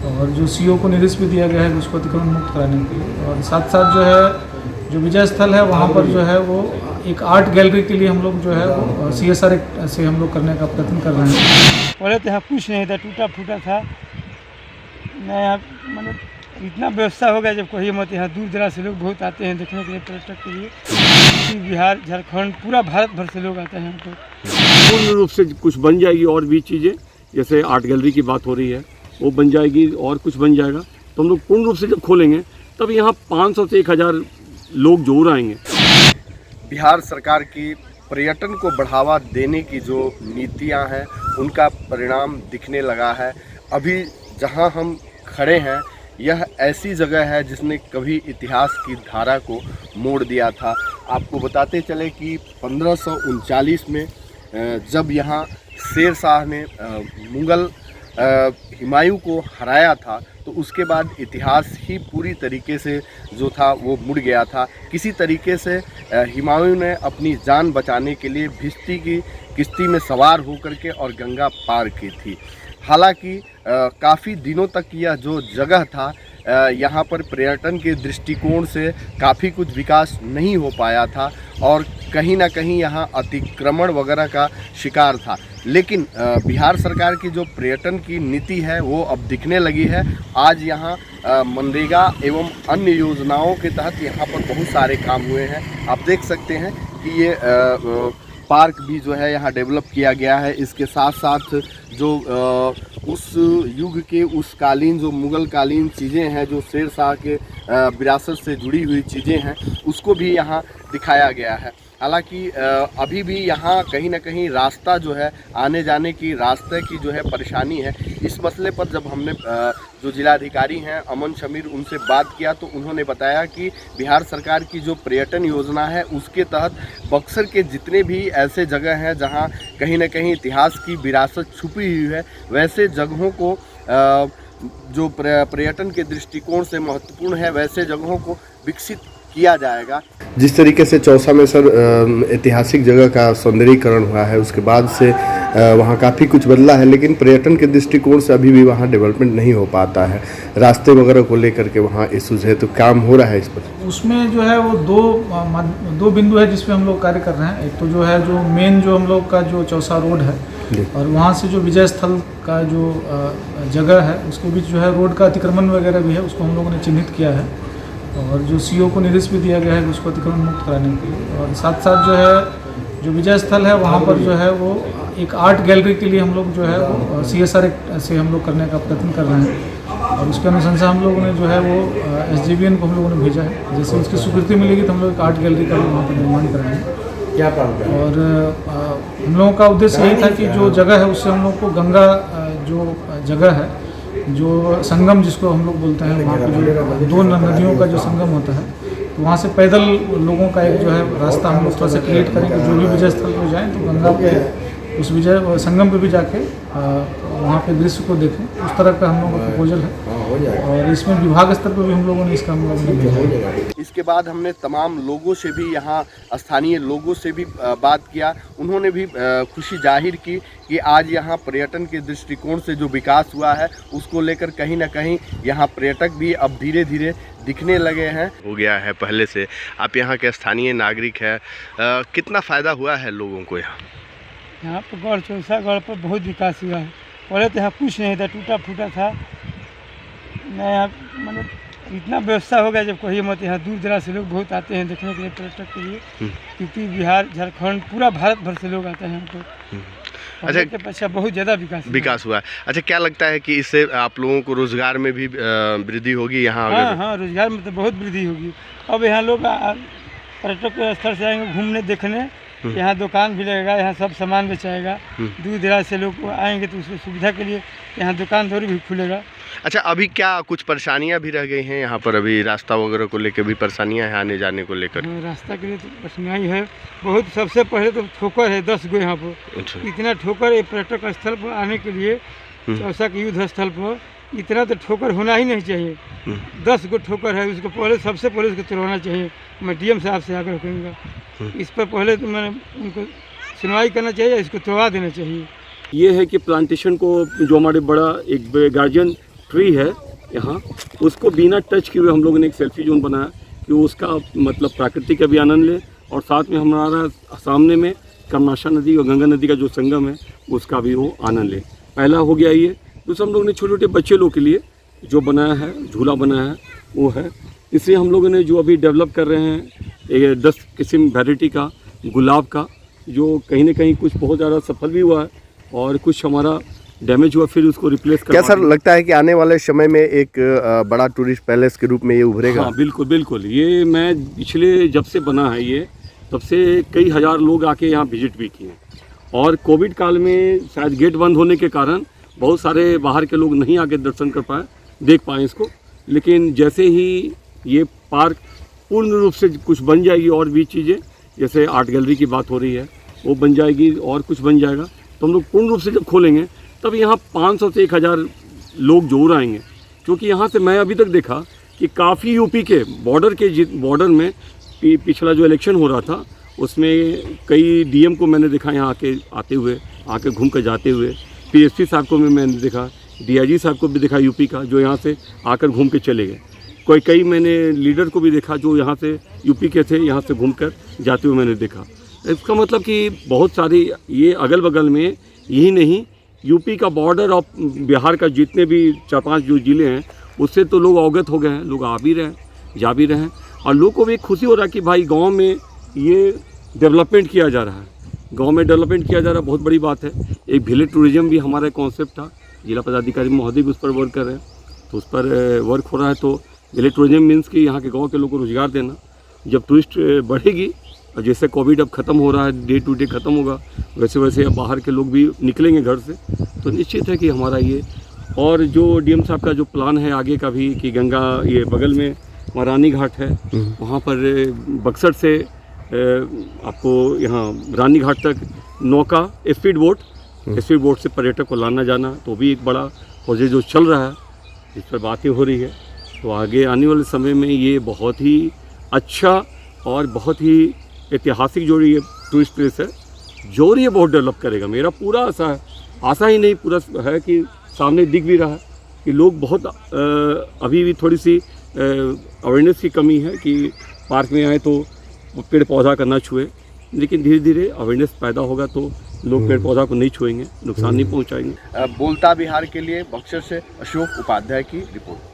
और जो सीओ को निर्देश भी दिया गया है उसको अतिक्रमण मुक्त कराने के लिए। और साथ साथ जो है जो विजय स्थल है वहाँ पर जो है वो एक आर्ट गैलरी के लिए हम लोग जो है वो CSR से हम लोग करने का प्रयत्न कर रहे हैं। पहले तो यहाँ कुछ नहीं था, टूटा फूटा था। नया मतलब इतना व्यवस्था हो गया जब कोई मत, यहाँ दूर दराज से लोग बहुत आते हैं देखने के लिए, पर्यटक के लिए। बिहार, झारखंड, पूरा भारत भर से लोग आते हैं यहाँ पर। पूर्ण रूप से कुछ बन जाएगी और भी चीज़ें, जैसे आर्ट गैलरी की बात हो रही है वो बन जाएगी और कुछ बन जाएगा, तो हम लोग पूर्ण रूप से जब खोलेंगे तब यहाँ 500 से 1000 लोग जरूर आएंगे। बिहार सरकार की पर्यटन को बढ़ावा देने की जो नीतियां हैं उनका परिणाम दिखने लगा है। अभी जहां हम खड़े हैं यह ऐसी जगह है जिसने कभी इतिहास की धारा को मोड़ दिया था। आपको बताते चले कि 1539 में जब यहाँ शेर शाह ने मुग़ल हुमायूं को हराया था तो उसके बाद इतिहास ही पूरी तरीके से जो था वो मुड़ गया था। किसी तरीके से हुमायूं ने अपनी जान बचाने के लिए भिश्ती की किश्ती में सवार होकर के और गंगा पार की थी। हालांकि काफ़ी दिनों तक यह जो जगह था यहाँ पर पर्यटन के दृष्टिकोण से काफ़ी कुछ विकास नहीं हो पाया था और कहीं ना कहीं यहाँ अतिक्रमण वगैरह का शिकार था। लेकिन बिहार सरकार की जो पर्यटन की नीति है वो अब दिखने लगी है। आज यहाँ मनरेगा एवं अन्य योजनाओं के तहत यहाँ पर बहुत सारे काम हुए हैं। आप देख सकते हैं कि ये पार्क भी जो है यहाँ डेवलप किया गया है। इसके साथ साथ जो उस युग के उस कालीन जो मुग़ल कालीन चीज़ें हैं, जो शेर शाह के विरासत से जुड़ी हुई चीज़ें हैं, उसको भी यहाँ दिखाया गया है। हालांकि अभी भी यहाँ कहीं ना कहीं रास्ता जो है आने जाने की रास्ते की जो है परेशानी है। इस मसले पर जब हमने जो जिलाधिकारी हैं अमन शमीर उनसे बात किया तो उन्होंने बताया कि बिहार सरकार की जो पर्यटन योजना है उसके तहत बक्सर के जितने भी ऐसे जगह हैं जहाँ कहीं ना कहीं इतिहास की विरासत छुपी हुई है, वैसे जगहों को जो पर्यटन के दृष्टिकोण से महत्वपूर्ण है वैसे जगहों को विकसित किया जाएगा। जिस तरीके से चौसा में सर ऐतिहासिक जगह का सौंदर्यीकरण हुआ है उसके बाद से वहाँ काफ़ी कुछ बदला है, लेकिन पर्यटन के दृष्टिकोण से अभी भी वहाँ डेवलपमेंट नहीं हो पाता है। रास्ते वगैरह को लेकर के वहाँ इशूज़ है, तो काम हो रहा है इस पर? उसमें जो है वो दो बिंदु है जिस पे हम लोग कार्य कर रहे हैं। एक तो जो है जो मेन जो हम लोग का जो चौसा रोड है और वहाँ से जो विजय स्थल का जो जगह है उसके बीच जो है रोड का अतिक्रमण वगैरह भी है, उसको हम लोगों ने चिन्हित किया है और जो सीओ को निर्देश भी दिया गया है उसको अतिक्रमण मुक्त कराने के लिए। और साथ साथ जो है जो विजय स्थल है वहाँ पर जो है वो एक आर्ट गैलरी के लिए हम लोग जो है वो CSR से हम लोग करने का प्रयत्न कर रहे हैं और उसके अनुशंसा हम लोगों ने जो है वो SGBN को हम लोगों ने भेजा है। जैसे उसकी स्वीकृति मिलेगी तो हम लोग एक आर्ट गैलरी का वहाँ पर निर्माण कराएंगे। क्या काम करें? और हम लोगों का उद्देश्य यही था कि जो जगह है उससे हम लोग को गंगा जो जगह है जो संगम जिसको हम लोग बोलते हैं, वहाँ पर जो 2 नदियों का जो संगम होता है तो वहाँ से पैदल लोगों का एक जो है रास्ता हम लोग थोड़ा सा क्रिएट करेंगे। जो भी विजय स्थल पर जाएँ तो गंगा पे उस विजय संगम पे भी जाके वहाँ पे दृश्य को देखें, उस तरह का हम लोगों का प्रपोजल है और इसमें विभाग स्तर पर भी हम लोगों ने इसका हम लोगों ने भेजा है। इसके बाद हमने तमाम लोगों से भी यहाँ स्थानीय लोगों से भी बात किया। उन्होंने भी खुशी जाहिर की कि आज यहाँ पर्यटन के दृष्टिकोण से जो विकास हुआ है उसको लेकर कहीं ना कहीं यहाँ पर्यटक भी अब धीरे धीरे दिखने लगे हैं। हो गया है पहले से। आप यहाँ के स्थानीय नागरिक हैं, कितना फ़ायदा हुआ है लोगों को यहाँ पर? गढ़ चौसा गढ़ पर बहुत विकास हुआ है। पहले तो यहाँ कुछ नहीं था, टूटा फूटा था। नया मतलब इतना व्यवस्था हो गया जब कोई मत, यहाँ दूर दराज से लोग बहुत आते हैं देखने के लिए, पर्यटक के लिए। क्योंकि बिहार, झारखंड, पूरा भारत भर से लोग आते हैं यहाँ पर। अच्छा, बहुत ज़्यादा विकास हुआ है। अच्छा, क्या लगता है कि इससे आप लोगों को रोज़गार में भी वृद्धि होगी यहाँ? हाँ, रोज़गार में तो बहुत वृद्धि होगी। अब यहाँ लोग पर्यटक स्थल से आएंगे घूमने देखने, यहाँ दुकान भी लगेगा, यहाँ सब सामान बेचाएगा। दूर दराज से लोग आएंगे तो उसकी सुविधा के लिए यहाँ दुकान दौरी भी खुलेगा। अच्छा, अभी क्या कुछ परेशानियाँ भी रह गई हैं यहाँ पर? अभी रास्ता वगैरह को लेकर भी परेशानियाँ हैं आने जाने को लेकर? रास्ता के लिए तो कठिनाई है बहुत। सबसे पहले तो ठोकर है 10 गो यहाँ पर। इतना ठोकर पर्यटक स्थल पर आने के लिए, चौसा के युद्ध स्थल पर इतना तो ठोकर होना ही नहीं चाहिए। 10 गो ठोकर है, उसको पहले सबसे पहले उसको तोड़ना चाहिए। मैं DM साहब से आग्रह करूँगा इस पर पहले तो मैंने उनको सुनवाई करना चाहिए, इसको तोड़वा देना चाहिए। ये है कि प्लांटेशन को जो हमारे बड़ा एक गार्जियन ट्री है यहाँ, उसको बिना टच किए हुए हम लोगों ने एक सेल्फी जोन बनाया कि उसका मतलब प्राकृतिक का भी आनंद ले, और साथ में हमारा सामने में कर्मनाशा नदी और गंगा नदी का जो संगम है उसका भी वो आनंद ले। पहला हो गया ये। दूसरा हम लोगों ने छोटे छोटे बच्चे लोग के लिए जो बनाया है, झूला बनाया है वो है। इसलिए हम लोगों ने जो अभी डेवलप कर रहे हैं 10 किस्म वैरायटी का गुलाब का, जो कहीं ना कहीं कुछ बहुत ज़्यादा सफल भी हुआ है और कुछ हमारा डैमेज हुआ, फिर उसको रिप्लेस कर। क्या सर लगता है कि आने वाले समय में एक बड़ा टूरिस्ट पैलेस के रूप में ये उभरेगा? हाँ बिल्कुल बिल्कुल। ये मैं पिछले जब से बना है ये, तब से कई हज़ार लोग आके यहाँ विजिट भी किए, और कोविड काल में शायद गेट बंद होने के कारण बहुत सारे बाहर के लोग नहीं आके दर्शन कर पाए, देख पाए इसको। लेकिन जैसे ही ये पार्क पूर्ण रूप से कुछ बन जाएगी, और भी चीज़ें जैसे आर्ट गैलरी की बात हो रही है वो बन जाएगी और कुछ बन जाएगा, तो हम लोग पूर्ण रूप से जब खोलेंगे तब यहाँ 500 से 1000 लोग जरूर आएंगे। क्योंकि यहाँ से मैं अभी तक देखा कि काफ़ी यूपी के बॉर्डर में पिछला जो इलेक्शन हो रहा था उसमें कई डीएम को मैंने देखा यहाँ आते हुए, आके घूम कर जाते हुए। पीएसपी साहब को भी मैंने देखा, डीआईजी साहब को भी देखा यूपी का, जो यहाँ से आकर घूम के चले गए। कई मैंने लीडर को भी देखा जो यहाँ से यूपी के थे, यहाँ से घूमकर जाते हुए मैंने देखा। इसका मतलब कि बहुत सारी ये अगल बगल में, यही नहीं यूपी का बॉर्डर और बिहार का जितने भी 4-5 जो ज़िले हैं उससे तो लोग अवगत हो गए हैं, लोग आ भी रहे हैं, जा भी रहे हैं, और लोग को भी खुशी हो रहा है कि भाई गांव में ये डेवलपमेंट किया जा रहा है। गांव में डेवलपमेंट किया जा रहा है, बहुत बड़ी बात है। एक विलेज टूरिज्म भी हमारा कॉन्सेप्ट था, जिला पदाधिकारी महोदय भी उस पर वर्क कर रहे हैं, तो उस पर वर्क हो रहा है। तो विलेज टूरिज्म मीन्स कि यहाँ के गाँव के लोगों को रोजगार देना। जब टूरिस्ट बढ़ेगी और जैसे कोविड अब ख़त्म हो रहा है, डे टू डे ख़त्म होगा, वैसे वैसे अब बाहर के लोग भी निकलेंगे घर से, तो निश्चित है कि हमारा ये, और जो डीएम साहब का जो प्लान है आगे का भी कि गंगा ये बगल में वहाँ रानी घाट है, वहाँ पर बक्सर से आपको यहाँ रानी घाट तक नौका स्पीड बोट से पर्यटक को लाना जाना, तो भी एक बड़ा प्रोजेक्ट जो चल रहा है, इस पर बातें हो रही है। तो आगे आने वाले समय में ये बहुत ही अच्छा और बहुत ही ऐतिहासिक जो ये टूरिस्ट प्लेस है, जो ये बहुत डेवलप करेगा। मेरा पूरा आशा है, आशा ही नहीं पूरा है कि सामने दिख भी रहा है कि लोग बहुत अभी भी थोड़ी सी अवेयरनेस की कमी है कि पार्क में आए तो पेड़ पौधा का ना छुए, लेकिन धीरे धीरे अवेयरनेस पैदा होगा तो लोग पेड़ पौधा को नहीं छुएंगे, नुकसान नहीं पहुंचाएंगे। बोलता बिहार के लिए बक्सर से अशोक उपाध्याय की रिपोर्ट।